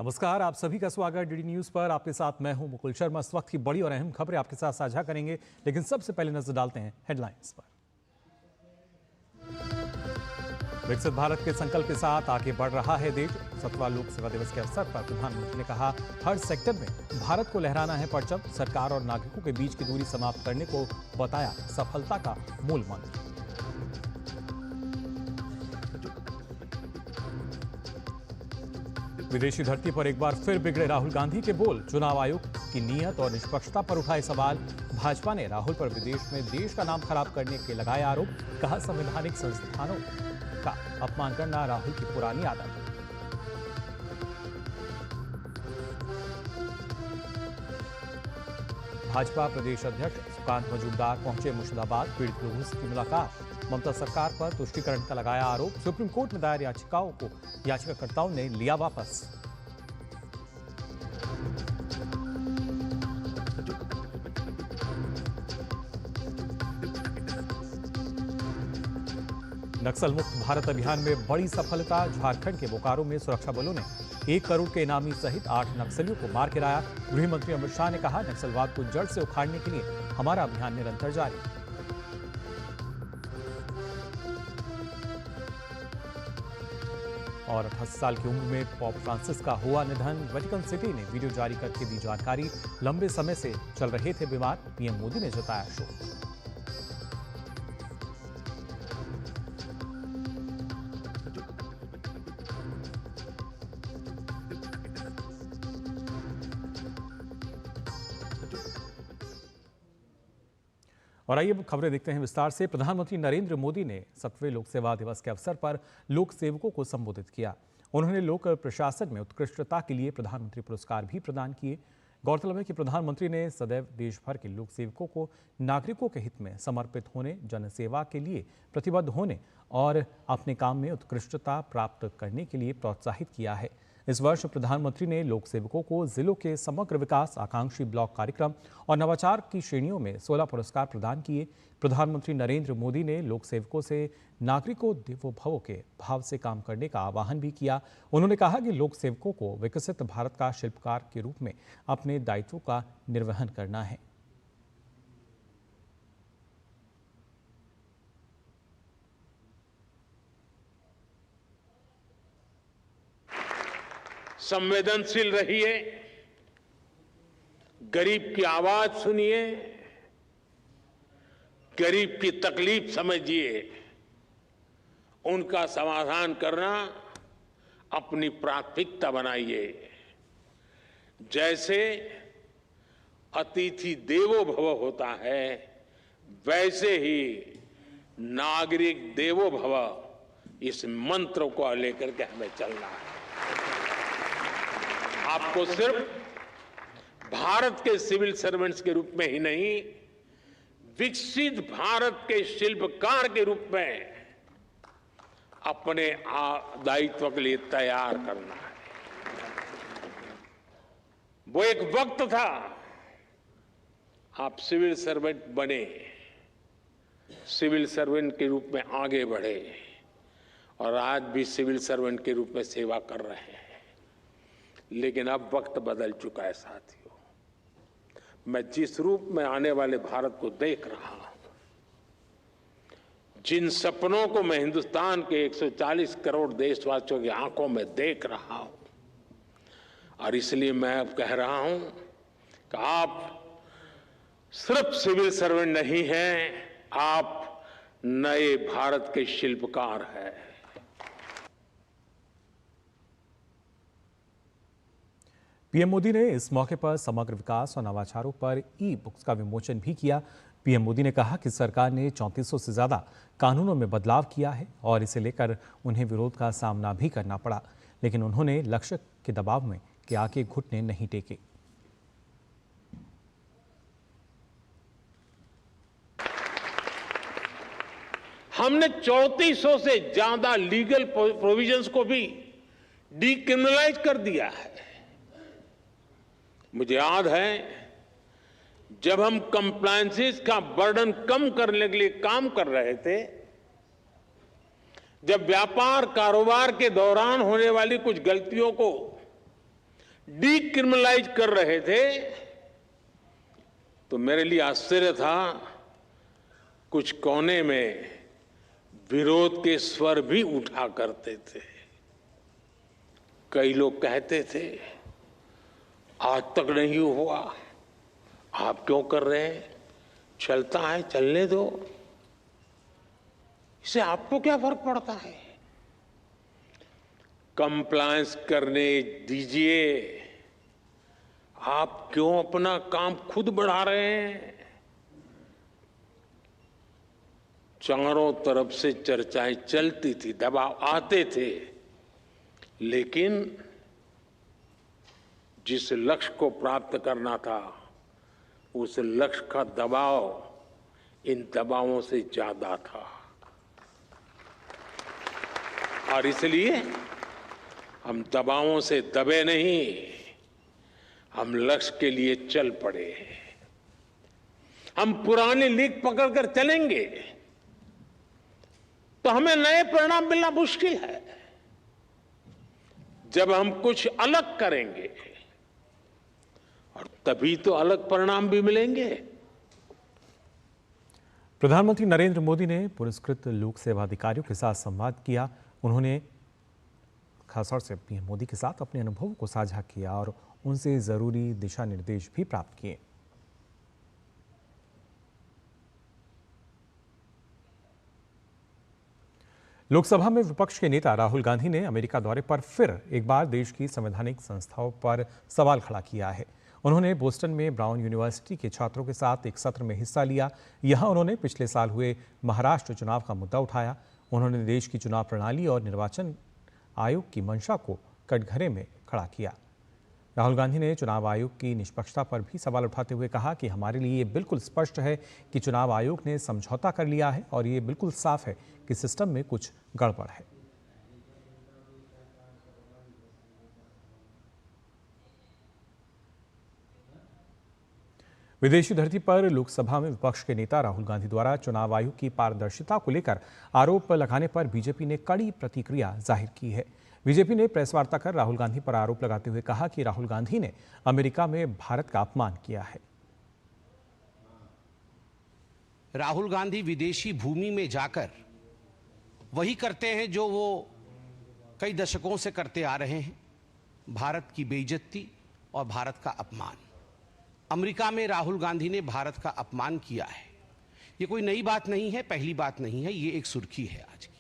नमस्कार, आप सभी का स्वागत डीडी न्यूज पर। आपके साथ मैं हूं मुकुल शर्मा। इस वक्त की बड़ी और अहम खबरें आपके साथ साझा करेंगे, लेकिन सबसे पहले नजर डालते हैं हेडलाइंस पर। विकसित भारत के संकल्प के साथ आगे बढ़ रहा है देश। 17वां लोक सेवा दिवस के अवसर पर प्रधानमंत्री ने कहा, हर सेक्टर में भारत को लहराना है परचम। सरकार और नागरिकों के बीच की दूरी समाप्त करने को बताया सफलता का मूल मंत्र। विदेशी धरती पर एक बार फिर बिगड़े राहुल गांधी के बोल। चुनाव आयोग की नियत और निष्पक्षता पर उठाए सवाल। भाजपा ने राहुल पर विदेश में देश का नाम खराब करने के लगाए आरोप। कहा, संवैधानिक संस्थानों का अपमान करना राहुल की पुरानी आदत है। भाजपा प्रदेश अध्यक्ष सुकांत मजूमदार पहुंचे मुर्शिदाबाद। पीड़ित लोगों से की मुलाकात। ममता सरकार पर तुष्टीकरण का लगाया आरोप। सुप्रीम कोर्ट में दायर याचिकाओं को याचिकाकर्ताओं ने लिया वापस। नक्सल मुक्त भारत अभियान में बड़ी सफलता। झारखंड के बोकारो में सुरक्षा बलों ने 1 करोड़ के इनामी सहित 8 नक्सलियों को मार गिराया। गृह मंत्री अमित शाह ने कहा, नक्सलवाद को जड़ से उखाड़ने के लिए हमारा अभियान निरंतर जारी। और 88 साल की उम्र में पॉप फ्रांसिस का हुआ निधन। वेटिकन सिटी ने वीडियो जारी करके दी जानकारी। लंबे समय से चल रहे थे बीमार। पीएम मोदी ने जताया शोक। और आइए अब खबरें देखते हैं विस्तार से। प्रधानमंत्री नरेंद्र मोदी ने 7वें लोक सेवा दिवस के अवसर पर लोक सेवकों को संबोधित किया। उन्होंने लोक प्रशासन में उत्कृष्टता के लिए प्रधानमंत्री पुरस्कार भी प्रदान किए। गौरतलब है कि प्रधानमंत्री ने सदैव देश भर के लोक सेवकों को नागरिकों के हित में समर्पित होने, जनसेवा के लिए प्रतिबद्ध होने और अपने काम में उत्कृष्टता प्राप्त करने के लिए प्रोत्साहित किया है। इस वर्ष प्रधानमंत्री ने लोक सेवकों को जिलों के समग्र विकास, आकांक्षी ब्लॉक कार्यक्रम और नवाचार की श्रेणियों में 16 पुरस्कार प्रदान किए। प्रधानमंत्री नरेंद्र मोदी ने लोक सेवकों से नागरिकों देवो भव के भाव से काम करने का आह्वान भी किया। उन्होंने कहा कि लोक सेवकों को विकसित भारत का शिल्पकार के रूप में अपने दायित्वों का निर्वहन करना है। संवेदनशील रहिए, गरीब की आवाज सुनिए, गरीब की तकलीफ समझिए, उनका समाधान करना अपनी प्राथमिकता बनाइए। जैसे अतिथि देवो भव होता है, वैसे ही नागरिक देवो भव इस मंत्र को लेकर के हमें चलना है। आपको सिर्फ भारत के सिविल सर्वेंट्स के रूप में ही नहीं, विकसित भारत के शिल्पकार के रूप में अपने दायित्व के लिए तैयार करना है। वो एक वक्त था, आप सिविल सर्वेंट बने, सिविल सर्वेंट के रूप में आगे बढ़े और आज भी सिविल सर्वेंट के रूप में सेवा कर रहे हैं। लेकिन अब वक्त बदल चुका है साथियों। मैं जिस रूप में आने वाले भारत को देख रहा हूं, जिन सपनों को मैं हिंदुस्तान के 140 करोड़ देशवासियों की आंखों में देख रहा हूं, और इसलिए मैं अब कह रहा हूं कि आप सिर्फ सिविल सर्वेंट नहीं हैं, आप नए भारत के शिल्पकार हैं। पीएम मोदी ने इस मौके पर समग्र विकास और नवाचारों पर ई-बुक्स का विमोचन भी किया। पीएम मोदी ने कहा कि सरकार ने 3400 से ज्यादा कानूनों में बदलाव किया है और इसे लेकर उन्हें विरोध का सामना भी करना पड़ा, लेकिन उन्होंने लक्ष्य के दबाव में के आगे घुटने नहीं टेके। हमने 3400 से ज्यादा लीगल प्रोविजंस को भी डीक्रिमिनलाइज कर दिया है। मुझे याद है, जब हम कंप्लायंसेस का बर्डन कम करने के लिए काम कर रहे थे, जब व्यापार कारोबार के दौरान होने वाली कुछ गलतियों को डीक्रिमिनलाइज कर रहे थे तो मेरे लिए आश्चर्य था, कुछ कोने में विरोध के स्वर भी उठा करते थे। कई लोग कहते थे आज तक नहीं हुआ, आप क्यों कर रहे हैं, चलता है चलने दो, इससे आपको क्या फर्क पड़ता है, कंप्लायंस करने दीजिए, आप क्यों अपना काम खुद बढ़ा रहे हैं। चारों तरफ से चर्चाएं चलती थी, दबाव आते थे, लेकिन जिस लक्ष्य को प्राप्त करना था उस लक्ष्य का दबाव इन दबावों से ज्यादा था। और इसलिए हम दबावों से दबे नहीं, हम लक्ष्य के लिए चल पड़े। हम पुरानी लीक पकड़कर चलेंगे तो हमें नए परिणाम मिलना मुश्किल है। जब हम कुछ अलग करेंगे और तभी तो अलग परिणाम भी मिलेंगे। प्रधानमंत्री नरेंद्र मोदी ने पुरस्कृत लोक सेवा अधिकारियों के साथ संवाद किया। उन्होंने खासतौर से पीएम मोदी के साथ अपने अनुभवों को साझा किया और उनसे जरूरी दिशा निर्देश भी प्राप्त किए। लोकसभा में विपक्ष के नेता राहुल गांधी ने अमेरिका दौरे पर फिर एक बार देश की संवैधानिक संस्थाओं पर सवाल खड़ा किया है। उन्होंने बोस्टन में ब्राउन यूनिवर्सिटी के छात्रों के साथ एक सत्र में हिस्सा लिया। यहां उन्होंने पिछले साल हुए महाराष्ट्र चुनाव का मुद्दा उठाया। उन्होंने देश की चुनाव प्रणाली और निर्वाचन आयोग की मंशा को कटघरे में खड़ा किया। राहुल गांधी ने चुनाव आयोग की निष्पक्षता पर भी सवाल उठाते हुए कहा कि हमारे लिए ये बिल्कुल स्पष्ट है कि चुनाव आयोग ने समझौता कर लिया है और ये बिल्कुल साफ है कि सिस्टम में कुछ गड़बड़ है। विदेशी धरती पर लोकसभा में विपक्ष के नेता राहुल गांधी द्वारा चुनाव आयोग की पारदर्शिता को लेकर आरोप लगाने पर बीजेपी ने कड़ी प्रतिक्रिया जाहिर की है। बीजेपी ने प्रेस वार्ता कर राहुल गांधी पर आरोप लगाते हुए कहा कि राहुल गांधी ने अमेरिका में भारत का अपमान किया है। राहुल गांधी विदेशी भूमि में जाकर वही करते हैं जो वो कई दशकों से करते आ रहे हैं, भारत की बेइज्जती और भारत का अपमान। अमेरिका में राहुल गांधी ने भारत का अपमान किया है। ये कोई नई बात नहीं है, पहली बात नहीं है, ये एक सुर्खी है आज की।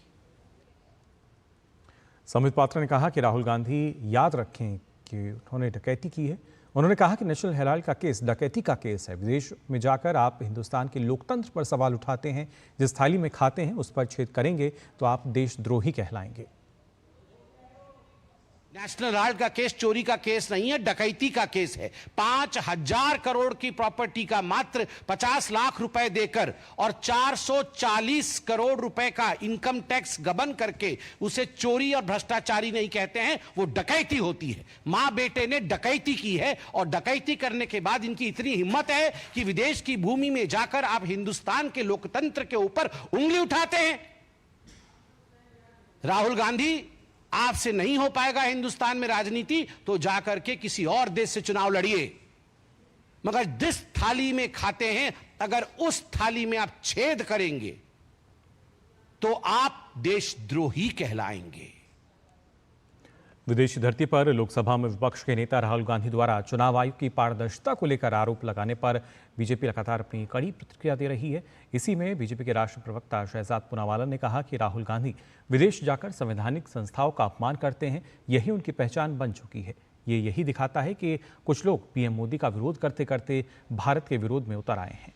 संबित पात्रा ने कहा कि राहुल गांधी याद रखें कि उन्होंने डकैती की है। उन्होंने कहा कि नेशनल हेराल्ड का केस डकैती का केस है। विदेश में जाकर आप हिंदुस्तान के लोकतंत्र पर सवाल उठाते हैं, जिस थाली में खाते हैं उस पर छेद करेंगे तो आप देशद्रोही कहलाएंगे। नेशनल हेराल्ड का केस चोरी का केस नहीं है, डकैती का केस है। 5,000 करोड़ की प्रॉपर्टी का मात्र 50 लाख रुपए देकर और 440 करोड़ रुपए का इनकम टैक्स गबन करके उसे चोरी और भ्रष्टाचारी नहीं कहते हैं, वो डकैती होती है। मां बेटे ने डकैती की है और डकैती करने के बाद इनकी इतनी हिम्मत है कि विदेश की भूमि में जाकर आप हिंदुस्तान के लोकतंत्र के ऊपर उंगली उठाते हैं। राहुल गांधी, आपसे नहीं हो पाएगा हिंदुस्तान में राजनीति तो जाकर के किसी और देश से चुनाव लड़िए, मगर जिस थाली में खाते हैं अगर उस थाली में आप छेद करेंगे तो आप देशद्रोही कहलाएंगे। विदेशी धरती पर लोकसभा में विपक्ष के नेता राहुल गांधी द्वारा चुनाव आयोग की पारदर्शिता को लेकर आरोप लगाने पर बीजेपी लगातार अपनी कड़ी प्रतिक्रिया दे रही है। इसी में बीजेपी के राष्ट्रीय प्रवक्ता शहजाद पूनावाला ने कहा कि राहुल गांधी विदेश जाकर संवैधानिक संस्थाओं का अपमान करते हैं, यही उनकी पहचान बन चुकी है। ये यही दिखाता है कि कुछ लोग पीएम मोदी का विरोध करते करते भारत के विरोध में उतर आए हैं।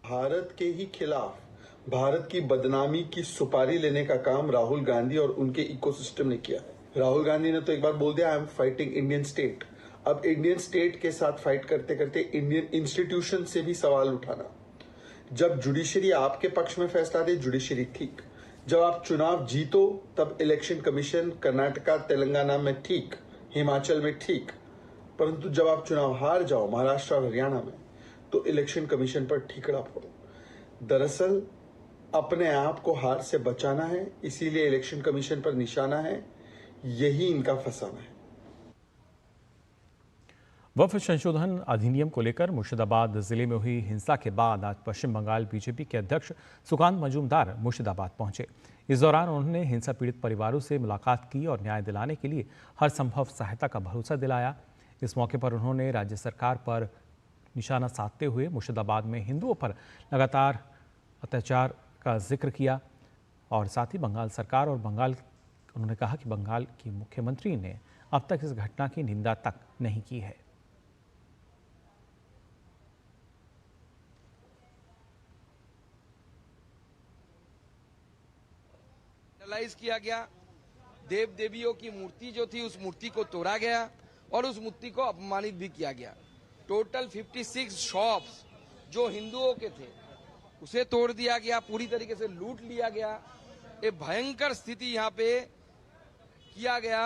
भारत के ही खिलाफ भारत की बदनामी की सुपारी लेने का काम राहुल गांधी और उनके इकोसिस्टम ने किया है। राहुल गांधी ने तो एक बार बोल दिया, I am fighting Indian state. अब इंडियन स्टेट के साथ फाइट करते करते इंडियन इंस्टीट्यूशन से भी सवाल उठाना। जब जुडिशरी आपके पक्ष में फैसला दे, जुडिशरी ठीक। जब आप चुनाव जीतो तब इलेक्शन कमीशन कर्नाटका तेलंगाना में ठीक, हिमाचल में ठीक, परंतु जब आप चुनाव हार जाओ महाराष्ट्र और हरियाणा में तो इलेक्शन कमीशन पर ठीकरा फोड़ो। दरअसल अपने आप को हार से बचाना है, इसीलिए इलेक्शन कमीशन पर निशाना है, यही इनका फसाना है। वक्फ संशोधन अधिनियम को लेकर मुर्शिदाबाद जिले में हुई हिंसा के बाद आज पश्चिम बंगाल बीजेपी के अध्यक्ष सुकांत मजूमदार मुर्शिदाबाद पहुंचे। इस दौरान उन्होंने हिंसा पीड़ित परिवारों से मुलाकात की और न्याय दिलाने के लिए हर संभव सहायता का भरोसा दिलाया। इस मौके पर उन्होंने राज्य सरकार पर निशाना साधते हुए मुर्शिदाबाद में हिंदुओं पर लगातार अत्याचार का जिक्र किया और साथ ही बंगाल सरकार और उन्होंने कहा कि बंगाल की मुख्यमंत्री ने अब तक इस घटना की निंदा तक नहीं की है। एनालाइज किया गया, देव देवियों की मूर्ति जो थी उस मूर्ति को तोड़ा गया और उस मूर्ति को अपमानित भी किया गया। टोटल 56 शॉप्स जो हिंदुओं के थे उसे तोड़ दिया गया, पूरी तरीके से लूट लिया गया। एक भयंकर स्थिति यहाँ पे किया गया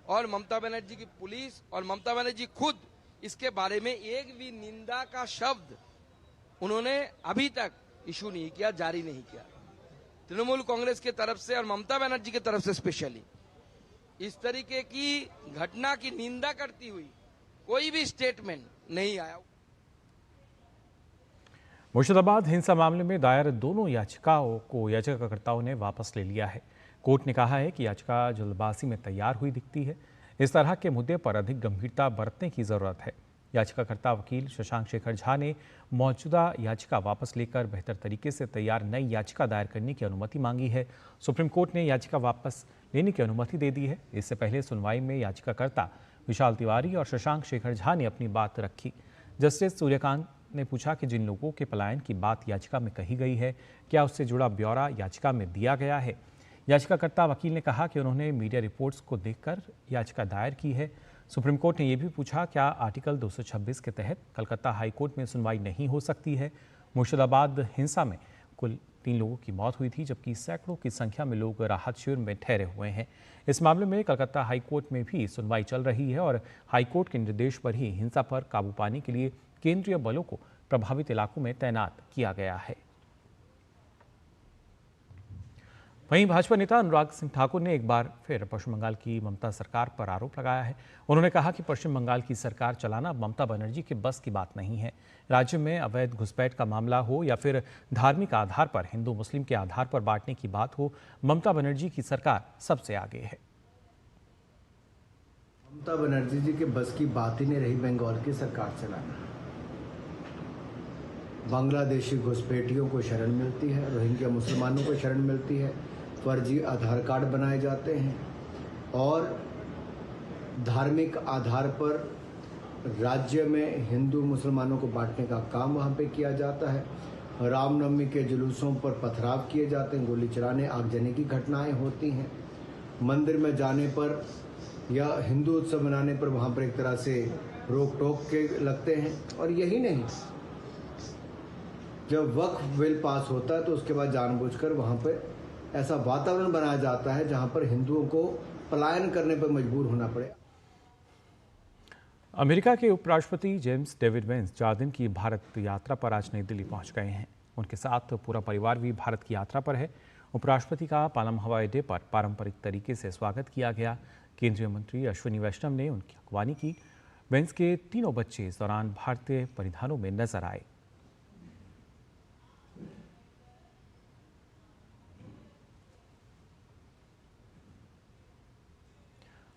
और ममता बनर्जी की पुलिस और ममता बनर्जी खुद इसके बारे में एक भी निंदा का शब्द उन्होंने अभी तक इशू नहीं किया, जारी नहीं किया। तृणमूल कांग्रेस के तरफ से और ममता बनर्जी की तरफ से स्पेशली इस तरीके की घटना की निंदा करती हुई कोई भी स्टेटमेंट नहीं आया। मुर्शिदाबाद हिंसा मामले में दायर दोनों याचिकाओं को याचिकाकर्ताओं ने वापस ले लिया है। कोर्ट ने कहा है कि याचिका जल्दबाजी में तैयार हुई दिखती है। इस तरह के मुद्दे पर अधिक गंभीरता बरतने की जरूरत है। याचिकाकर्ता वकील शशांक शेखर झा ने मौजूदा याचिका वापस लेकर बेहतर तरीके से तैयार नई याचिका दायर करने की अनुमति मांगी है। सुप्रीम कोर्ट ने याचिका वापस लेने की अनुमति दे दी है। इससे पहले सुनवाई में याचिकाकर्ता विशाल तिवारी और शशांक शेखर झा ने अपनी बात रखी। जस्टिस सूर्यकांत ने पूछा कि जिन लोगों के पलायन की बात याचिका में कही गई है, क्या उससे जुड़ा ब्यौरा याचिका में दिया गया है। याचिकाकर्ता वकील ने कहा कि उन्होंने मीडिया रिपोर्ट्स को देखकर याचिका दायर की है। सुप्रीम कोर्ट ने यह भी पूछा क्या आर्टिकल 226 के तहत कलकत्ता हाई कोर्ट में सुनवाई नहीं हो सकती है। मुर्शिदाबाद हिंसा में कुल 3 लोगों की मौत हुई थी, जबकि सैकड़ों की संख्या में लोग राहत शिविर में ठहरे हुए हैं। इस मामले में कलकत्ता हाई कोर्ट में भी सुनवाई चल रही है और हाई कोर्ट के निर्देश पर ही हिंसा पर काबू पाने के लिए केंद्रीय बलों को प्रभावित इलाकों में तैनात किया गया है। वहीं भाजपा नेता अनुराग सिंह ठाकुर ने एक बार फिर पश्चिम बंगाल की ममता सरकार पर आरोप लगाया है। उन्होंने कहा कि पश्चिम बंगाल की सरकार चलाना ममता बनर्जी के बस की बात नहीं है। राज्य में अवैध घुसपैठ का मामला हो या फिर धार्मिक आधार पर हिंदू मुस्लिम के आधार पर बांटने की बात हो, ममता बनर्जी की सरकार सबसे आगे है। ममता बनर्जी जी के बस की बात ही नहीं रही बंगाल की सरकार चलाना। बांग्लादेशी घुसपैठियों को शरण मिलती है, रोहिंग्या मुसलमानों को शरण मिलती है, फर्जी आधार कार्ड बनाए जाते हैं और धार्मिक आधार पर राज्य में हिंदू मुसलमानों को बांटने का काम वहाँ पे किया जाता है। रामनवमी के जुलूसों पर पथराव किए जाते हैं, गोली चलाने आगजनी की घटनाएं होती हैं। मंदिर में जाने पर या हिंदू उत्सव मनाने पर वहाँ पर एक तरह से रोक टोक के लगते हैं। और यही नहीं, जब वक्फ बिल पास होता है तो उसके बाद जानबूझकर वहाँ पर ऐसा वातावरण बनाया जाता है जहाँ पर हिंदुओं को पलायन करने पर मजबूर होना पड़े। अमेरिका के उपराष्ट्रपति जेम्स डेविड वेंस 4 दिन की भारत यात्रा पर आज नई दिल्ली पहुंच गए हैं। उनके साथ पूरा परिवार भी भारत की यात्रा पर है। उपराष्ट्रपति का पालम हवाई अड्डे पर पारंपरिक तरीके से स्वागत किया गया। केंद्रीय मंत्री अश्विनी वैष्णव ने उनकी अगवानी की। वेंस के तीनों बच्चे इस दौरान भारतीय परिधानों में नजर आए।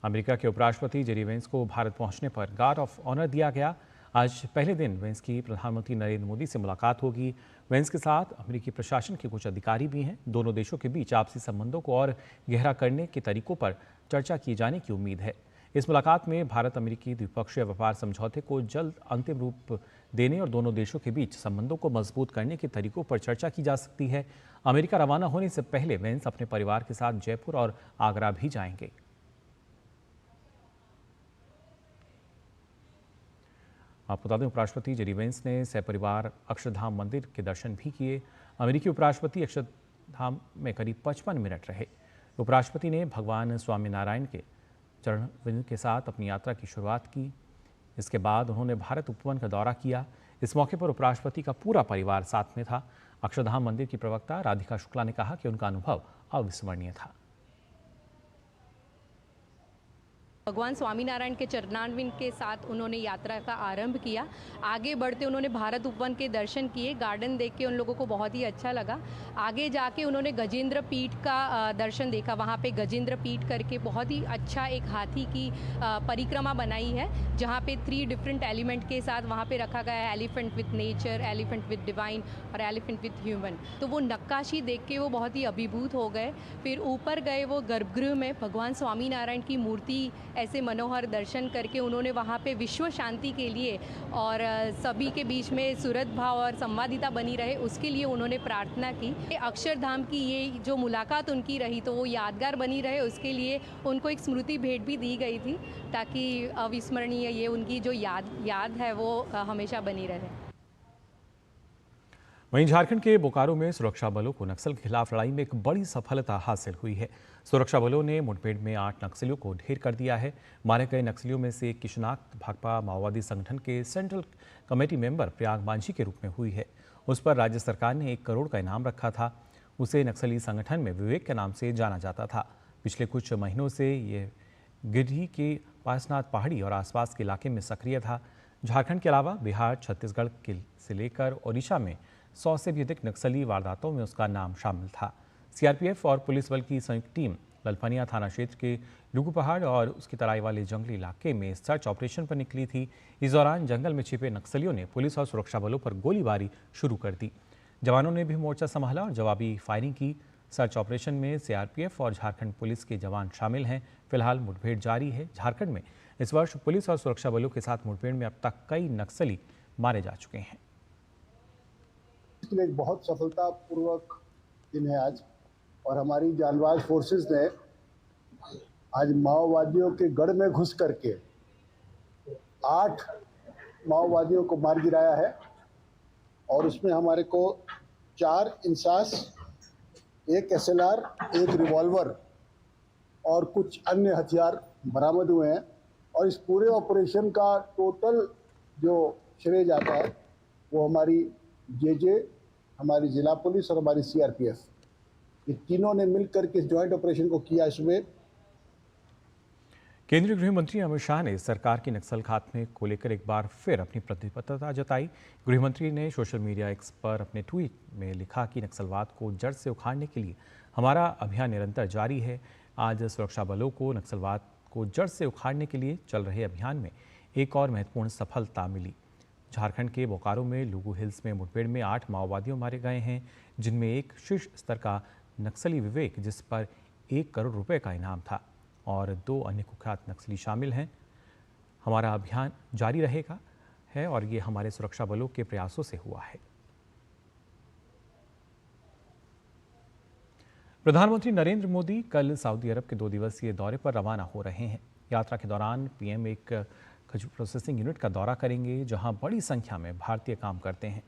अमेरिका के उपराष्ट्रपति जेडी वेंस को भारत पहुंचने पर गार्ड ऑफ ऑनर दिया गया। आज पहले दिन वेंस की प्रधानमंत्री नरेंद्र मोदी से मुलाकात होगी। वेंस के साथ अमेरिकी प्रशासन के कुछ अधिकारी भी हैं। दोनों देशों के बीच आपसी संबंधों को और गहरा करने के तरीकों पर चर्चा किए जाने की उम्मीद है। इस मुलाकात में भारत अमेरिकी द्विपक्षीय व्यापार समझौते को जल्द अंतिम रूप देने और दोनों देशों के बीच संबंधों को मजबूत करने के तरीकों पर चर्चा की जा सकती है। अमेरिका रवाना होने से पहले वेंस अपने परिवार के साथ जयपुर और आगरा भी जाएंगे। आपको बता दें, उपराष्ट्रपति जेडी वेंस ने सपरिवार अक्षरधाम मंदिर के दर्शन भी किए। अमेरिकी उपराष्ट्रपति अक्षरधाम में करीब 55 मिनट रहे। उपराष्ट्रपति ने भगवान स्वामीनारायण के चरणविंद के साथ अपनी यात्रा की शुरुआत की। इसके बाद उन्होंने भारत उपवन का दौरा किया। इस मौके पर उपराष्ट्रपति का पूरा परिवार साथ में था। अक्षरधाम मंदिर की प्रवक्ता राधिका शुक्ला ने कहा कि उनका अनुभव अविस्मरणीय था। भगवान स्वामीनारायण के चरणारविंद के साथ उन्होंने यात्रा का आरंभ किया। आगे बढ़ते उन्होंने भारत उपवन के दर्शन किए। गार्डन देख के उन लोगों को बहुत ही अच्छा लगा। आगे जाके उन्होंने गजेंद्र पीठ का दर्शन देखा। वहाँ पे गजेंद्र पीठ करके बहुत ही अच्छा एक हाथी की परिक्रमा बनाई है, जहाँ पे 3 डिफरेंट एलिमेंट के साथ वहाँ पे रखा गया है, elephant with nature, elephant with divine और एलिफेंट विथ ह्यूमन। तो वो नक्काशी देख के वो बहुत ही अभिभूत हो गए। फिर ऊपर गए वो गर्भगृह में भगवान स्वामीनारायण की मूर्ति ऐसे मनोहर दर्शन करके उन्होंने वहाँ पे विश्व शांति के लिए और सभी के बीच में सुहृद भाव और संवादिता बनी रहे, उसके लिए उन्होंने प्रार्थना की। अक्षरधाम की ये जो मुलाकात उनकी रही तो वो यादगार बनी रहे, उसके लिए उनको एक स्मृति भेंट भी दी गई थी, ताकि अविस्मरणीय ये उनकी जो याद है वो हमेशा बनी रहे। वहीं झारखंड के बोकारो में सुरक्षा बलों को नक्सल के खिलाफ लड़ाई में एक बड़ी सफलता हासिल हुई है। सुरक्षा बलों ने मुठभेड़ में 8 नक्सलियों को ढेर कर दिया है। मारे गए नक्सलियों में से एक की शिनाख्त भाकपा माओवादी संगठन के central committee member Prayag Manjhi के रूप में हुई है। उस पर राज्य सरकार ने 1 करोड़ का इनाम रखा था। उसे नक्सली संगठन में विवेक के नाम से जाना जाता था। पिछले कुछ महीनों से ये गिरिडीह के पासनाथ पहाड़ी और आसपास के इलाके में सक्रिय था। झारखंड के अलावा बिहार, छत्तीसगढ़ से लेकर ओडिशा में 100 से भी अधिक नक्सली वारदातों में उसका नाम शामिल था। सीआरपीएफ और पुलिस बल की संयुक्त टीम ललफनिया थाना क्षेत्र के लुगू पहाड़ और उसकी तराई वाले जंगली इलाके में सर्च ऑपरेशन पर निकली थी। इस दौरान जंगल में छिपे नक्सलियों ने पुलिस और सुरक्षा बलों पर गोलीबारी शुरू कर दी। जवानों ने भी मोर्चा संभाला और जवाबी फायरिंग की। सर्च ऑपरेशन में सीआरपीएफ और झारखंड पुलिस के जवान शामिल हैं। फिलहाल मुठभेड़ जारी है। झारखंड में इस वर्ष पुलिस और सुरक्षा बलों के साथ मुठभेड़ में अब तक कई नक्सली मारे जा चुके हैं। इसके लिए एक बहुत सफलतापूर्वक दिन है आज, और हमारी जांबाज फोर्सेस ने आज माओवादियों के गढ़ में घुस करके 8 माओवादियों को मार गिराया है, और उसमें हमारे को 4 इंसास, 1 SLR, 1 रिवॉल्वर और कुछ अन्य हथियार बरामद हुए हैं। और इस पूरे ऑपरेशन का टोटल जो श्रेय जाता है वो हमारी जेजे, हमारी जिला पुलिस और हमारी सीआरपीएफ, ये तीनों ने मिलकर के इस ज्वाइंट ऑपरेशन को किया। इसमें केंद्रीय गृह मंत्री अमित शाह ने सरकार की नक्सल खात्मे को लेकर एक बार फिर अपनी प्रतिबद्धता जताई। गृह मंत्री ने सोशल मीडिया एक्स पर अपने ट्वीट में लिखा कि नक्सलवाद को जड़ से उखाड़ने के लिए हमारा अभियान निरंतर जारी है। आज सुरक्षा बलों को नक्सलवाद को जड़ से उखाड़ने के लिए चल रहे अभियान में एक और महत्वपूर्ण सफलता मिली। झारखंड के बोकारो में लुगू हिल्स में मुठभेड़ में 8 माओवादियों मारे गए हैं, जिनमें एक शीर्ष स्तर का नक्सली विवेक, जिस पर 1 करोड़ रुपए का इनाम था, और 2 अन्य कुख्यात नक्सली शामिल हैं। हमारा अभियान जारी रहेगा है और ये हमारे सुरक्षा बलों के प्रयासों से हुआ है। प्रधानमंत्री नरेंद्र मोदी कल सऊदी अरब के 2 दिवसीय दौरे पर रवाना हो रहे हैं। यात्रा के दौरान पीएम एक खजूर प्रोसेसिंग यूनिट का दौरा करेंगे, जहां बड़ी संख्या में भारतीय काम करते हैं।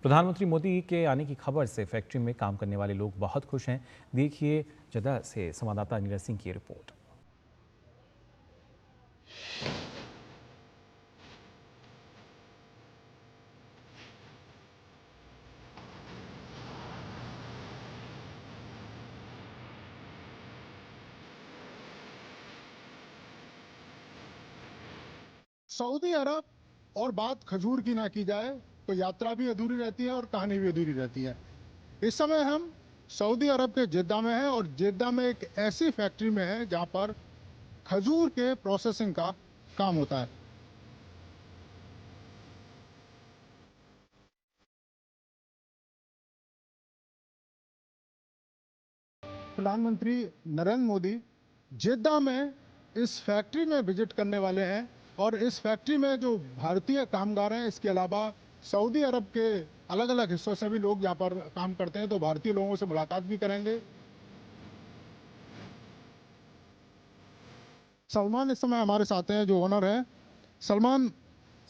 प्रधानमंत्री मोदी के आने की खबर से फैक्ट्री में काम करने वाले लोग बहुत खुश हैं। देखिए जद्दा से संवाददाता नीरज सिंह की रिपोर्ट। सऊदी अरब और बात खजूर की ना की जाए तो यात्रा भी अधूरी रहती है और कहानी भी अधूरी रहती है। इस समय हम सऊदी अरब के जिद्दा में हैं, और जिद्दा में एक ऐसी फैक्ट्री में है जहां पर खजूर के प्रोसेसिंग का काम होता है। प्रधानमंत्री नरेंद्र मोदी जिद्दा में इस फैक्ट्री में विजिट करने वाले हैं, और इस फैक्ट्री में जो भारतीय कामगार हैं, इसके अलावा सऊदी अरब के अलग अलग हिस्सों से भी लोग यहाँ पर काम करते हैं, तो भारतीय लोगों से मुलाकात भी करेंगे। सलमान इस समय हमारे साथ हैं, जो ओनर है। सलमान,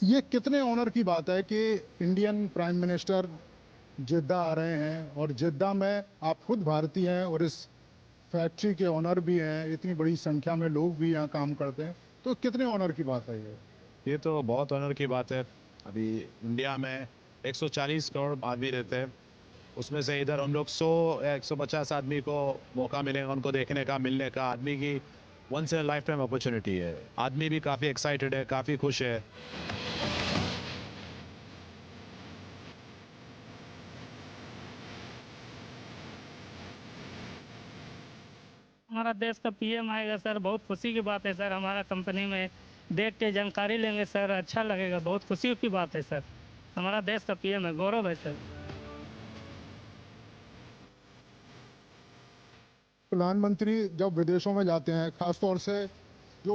ये कितने ऑनर की बात है कि इंडियन प्राइम मिनिस्टर जिद्दा आ रहे हैं, और जिद्दा में आप खुद भारतीय हैं और इस फैक्ट्री के ऑनर भी हैं, इतनी बड़ी संख्या में लोग भी यहाँ काम करते हैं, तो कितने ऑनर की बात है ये तो बहुत ऑनर की बात है। अभी इंडिया में 140 करोड़ आदमी रहते हैं, उसमें से इधर हम लोग 100 या 150 आदमी को मौका मिलेगा उनको देखने का, मिलने का। आदमी की once in a lifetime opportunity है। आदमी भी काफ़ी एक्साइटेड है, काफ़ी खुश है। हमारा देश का पीएम आएगा सर, बहुत खुशी की बात है सर। हमारा कंपनी में देख के जानकारी लेंगे सर, अच्छा लगेगा, बहुत खुशी की बात है सर। हमारा देश का पीएम है, गौरव है सर। प्रधानमंत्री जब विदेशों में जाते हैं, खासतौर से जो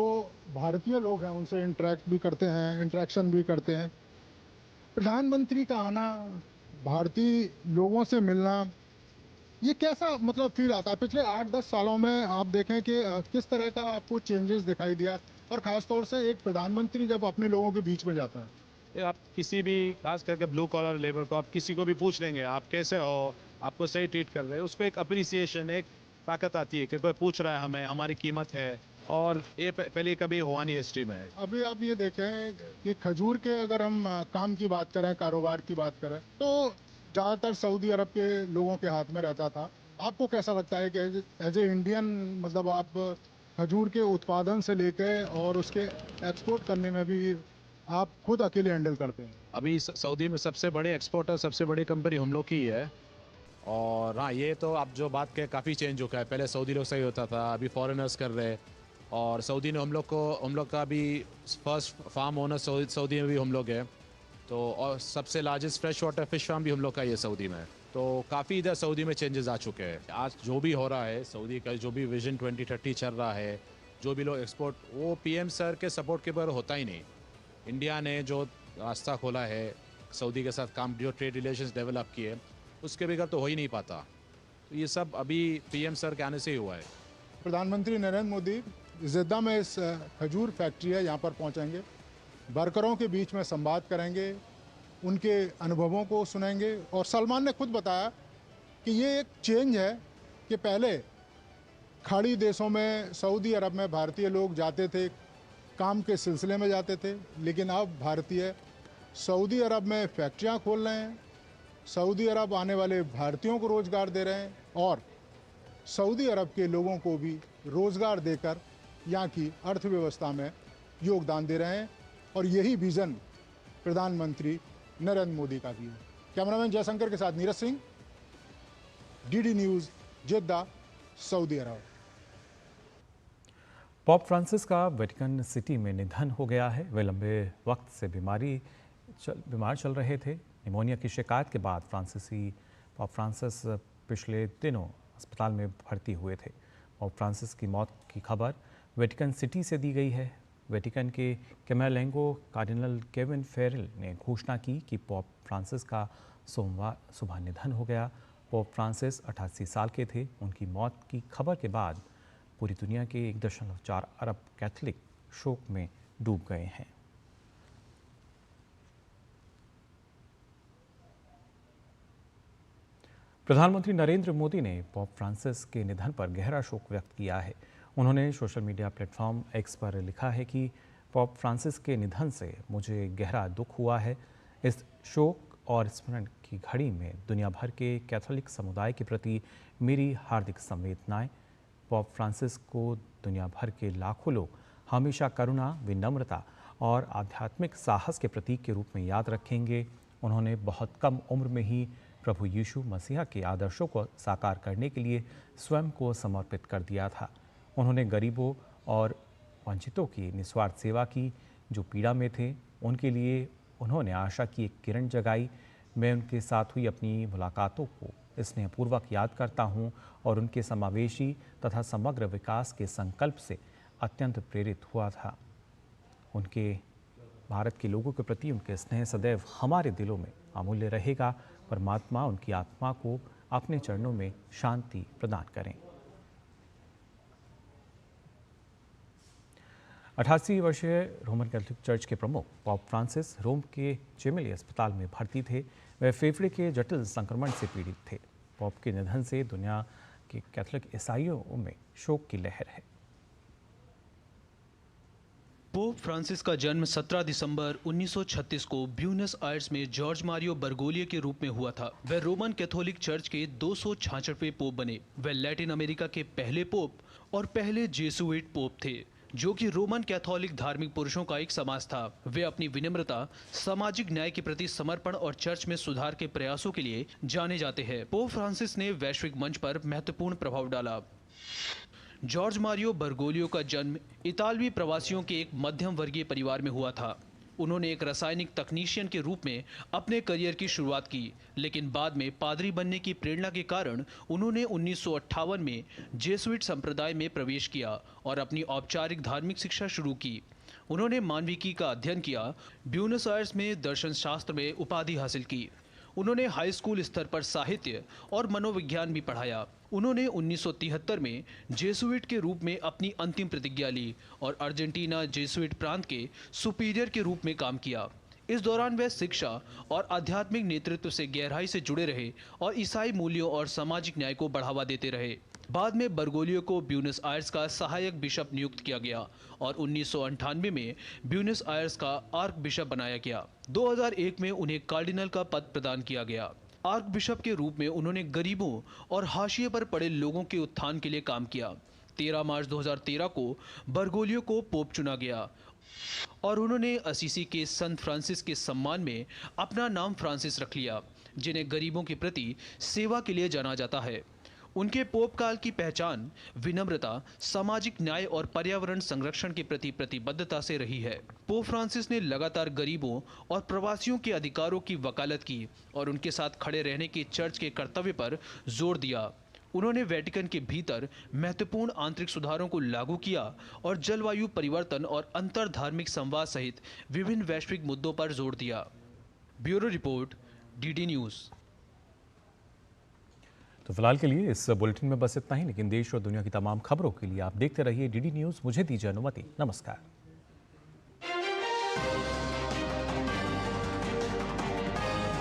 भारतीय लोग हैं उनसे इंटरेक्ट भी करते हैं, इंटरेक्शन भी करते हैं। प्रधानमंत्री का आना, भारतीय लोगों से मिलना, ये कैसा मतलब फील आता है? पिछले 8-10 सालों में आप देखें कि किस तरह का आपको चेंजेस दिखाई दिया, और खासतौर से एक प्रधानमंत्री जब अपने लोगों के बीच में जाता है। ये आप किसी भी, खास करके ब्लू कॉलर लेबर को, आप किसी को भी पूछ लेंगे आप कैसे हो, आपको सही ट्रीट कर रहे हैं, उसको एक अप्रिसिएशन, एक ताकत आती है कि कोई पूछ रहा है हमें, हमारी कीमत है। और ये पहले कभी हुआ नहीं हिस्ट्री में। अभी आप ये देखें कि खजूर के अगर हम काम की बात करें, कारोबार की बात करें, तो ज़्यादातर सऊदी अरब के लोगों के हाथ में रहता था। आपको कैसा लगता है कि एज ए इंडियन, मतलब आप खजूर के उत्पादन से लेकर और उसके एक्सपोर्ट करने में भी आप खुद अकेले हैंडल करते हैं? अभी सऊदी में सबसे बड़े एक्सपोर्टर, सबसे बड़ी कंपनी हम लोग की है। और हाँ, ये तो आप जो बात कहें काफ़ी चेंज हो गया है। पहले सऊदी लोग सही होता था, अभी फॉरेनर्स कर रहे हैं। और सऊदी ने हम लोग का भी फर्स्ट फार्म ओनर सऊदी में भी हम लोग हैं। तो और सबसे largest fresh water fish farm भी हम लोग का ये सऊदी में है। तो काफ़ी इधर सऊदी में चेंजेस आ चुके हैं। आज जो भी हो रहा है सऊदी का, जो भी विजन 2030 चल रहा है, जो भी लोग एक्सपोर्ट, वो पीएम सर के सपोर्ट के बगैर होता ही नहीं। इंडिया ने जो रास्ता खोला है सऊदी के साथ, काम, जो ट्रेड रिलेशंस डेवलप किए, उसके बगैर तो हो ही नहीं पाता। तो ये सब अभी पीएम सर के आने से ही हुआ है। प्रधानमंत्री नरेंद्र मोदी जिद्दा में इस खजूर फैक्ट्री है, यहाँ पर पहुँचेंगे, वर्करों के बीच में संवाद करेंगे, उनके अनुभवों को सुनेंगे। और सलमान ने खुद बताया कि ये एक चेंज है कि पहले खाड़ी देशों में, सऊदी अरब में भारतीय लोग जाते थे, काम के सिलसिले में जाते थे, लेकिन अब भारतीय सऊदी अरब में फैक्ट्रियाँ खोल रहे हैं, सऊदी अरब आने वाले भारतीयों को रोज़गार दे रहे हैं, और सऊदी अरब के लोगों को भी रोज़गार देकर यहाँ की अर्थव्यवस्था में योगदान दे रहे हैं। और यही विज़न प्रधानमंत्री नरेंद्र मोदी का भी है। कैमरामैन जयशंकर के साथ नीरज सिंह, डीडी न्यूज़, जिद्दा, सऊदी अरब। पोप फ्रांसिस का वेटिकन सिटी में निधन हो गया है। वे लंबे वक्त से बीमार चल रहे थे। निमोनिया की शिकायत के बाद पोप फ्रांसिस पिछले दिनों अस्पताल में भर्ती हुए थे। पोप फ्रांसिस की मौत की खबर वेटिकन सिटी से दी गई है। वेटिकन के कैमरलेंगो कार्डिनल केविन फेरल ने घोषणा की कि पोप फ्रांसिस का सोमवार सुबह निधन हो गया। पोप फ्रांसिस 88 साल के थे। उनकी मौत की खबर के बाद पूरी दुनिया के 1.4 अरब कैथोलिक शोक में डूब गए हैं। प्रधानमंत्री नरेंद्र मोदी ने पोप फ्रांसिस के निधन पर गहरा शोक व्यक्त किया है। उन्होंने सोशल मीडिया प्लेटफॉर्म एक्स पर लिखा है कि पोप फ्रांसिस के निधन से मुझे गहरा दुख हुआ है। इस शोक और स्मरण की घड़ी में दुनिया भर के कैथोलिक समुदाय के प्रति मेरी हार्दिक संवेदनाएं। पोप फ्रांसिस को दुनिया भर के लाखों लोग हमेशा करुणा, विनम्रता और आध्यात्मिक साहस के प्रतीक के रूप में याद रखेंगे। उन्होंने बहुत कम उम्र में ही प्रभु यीशु मसीह के आदर्शों को साकार करने के लिए स्वयं को समर्पित कर दिया था। उन्होंने गरीबों और वंचितों की निस्वार्थ सेवा की। जो पीड़ा में थे उनके लिए उन्होंने आशा की एक किरण जगाई। मैं उनके साथ हुई अपनी मुलाकातों को स्नेहपूर्वक याद करता हूं और उनके समावेशी तथा समग्र विकास के संकल्प से अत्यंत प्रेरित हुआ था। उनके भारत के लोगों के प्रति उनके स्नेह सदैव हमारे दिलों में अमूल्य रहेगा। परमात्मा उनकी आत्मा को अपने चरणों में शांति प्रदान करें। 88 वर्षीय रोमन कैथोलिक चर्च के प्रमुख पोप फ्रांसिस रोम के जेमेली अस्पताल में भर्ती थे। वे फेफड़े के जटिल संक्रमण से पीड़ित थे। पोप के निधन से दुनिया के कैथोलिक ईसाइयों में शोक की लहर है। Pope पोप फ्रांसिस का जन्म 17 दिसंबर 1936 को ब्यूनस आयर्स में जॉर्ज मारियो बर्गोलियो के रूप में हुआ था। वह रोमन कैथोलिक चर्च के 266वें पोप बने। वह लैटिन अमेरिका के पहले पोप और पहले जेसुइट पोप थे, जो कि रोमन कैथोलिक धार्मिक पुरुषों का एक समाज था। वे अपनी विनम्रता, सामाजिक न्याय के प्रति समर्पण और चर्च में सुधार के प्रयासों के लिए जाने जाते हैं। पोप फ्रांसिस ने वैश्विक मंच पर महत्वपूर्ण प्रभाव डाला। जॉर्ज मारियो बर्गोलियो का जन्म इतालवी प्रवासियों के एक मध्यम वर्गीय परिवार में हुआ था। उन्होंने एक रासायनिक तकनीशियन के रूप में अपने करियर की शुरुआत की, लेकिन बाद में पादरी बनने की प्रेरणा के कारण उन्होंने 1958 में जेसुइट संप्रदाय में प्रवेश किया और अपनी औपचारिक धार्मिक शिक्षा शुरू की। उन्होंने मानविकी का अध्ययन किया, ब्यूनस आयर्स में दर्शन शास्त्र में उपाधि हासिल की। उन्होंने हाई स्कूल स्तर पर साहित्य और मनोविज्ञान भी पढ़ाया। उन्होंने 1973 में जेसुइट के रूप में अपनी अंतिम प्रतिज्ञा ली और अर्जेंटीना जेसुइट प्रांत के सुपीरियर के रूप में काम किया। इस दौरान वह शिक्षा और आध्यात्मिक नेतृत्व से गहराई से जुड़े रहे और ईसाई मूल्यों और सामाजिक न्याय को बढ़ावा देते रहे। बाद में बर्गोलियो को ब्यूनस आयर्स का सहायक बिशप नियुक्त किया गया और 1998 में ब्यूनस आयर्स का आर्क बिशप बनाया गया। 2001 में उन्हें कार्डिनल का पद प्रदान किया गया। आर्क बिशप के रूप में उन्होंने गरीबों और हाशिए पर पड़े लोगों के उत्थान के लिए काम किया। 13 मार्च 2013 को बर्गोलियो को पोप चुना गया और उन्होंने असीसी के संत फ्रांसिस के सम्मान में अपना नाम फ्रांसिस रख लिया, जिन्हें गरीबों के प्रति सेवा के लिए जाना जाता है। उनके पोप काल की पहचान विनम्रता, सामाजिक न्याय और पर्यावरण संरक्षण के प्रति प्रतिबद्धता से रही है। पोप फ्रांसिस ने लगातार गरीबों और प्रवासियों के अधिकारों की वकालत की और उनके साथ खड़े रहने के चर्च के कर्तव्य पर जोर दिया। उन्होंने वेटिकन के भीतर महत्वपूर्ण आंतरिक सुधारों को लागू किया और जलवायु परिवर्तन और अंतर धार्मिक संवाद सहित विभिन्न वैश्विक मुद्दों पर जोर दिया। Bureau report, DD news. तो फिलहाल के लिए इस बुलेटिन में बस इतना ही, लेकिन देश और दुनिया की तमाम खबरों के लिए आप देखते रहिए डीडी न्यूज़। मुझे दीजिए अनुमति। नमस्कार।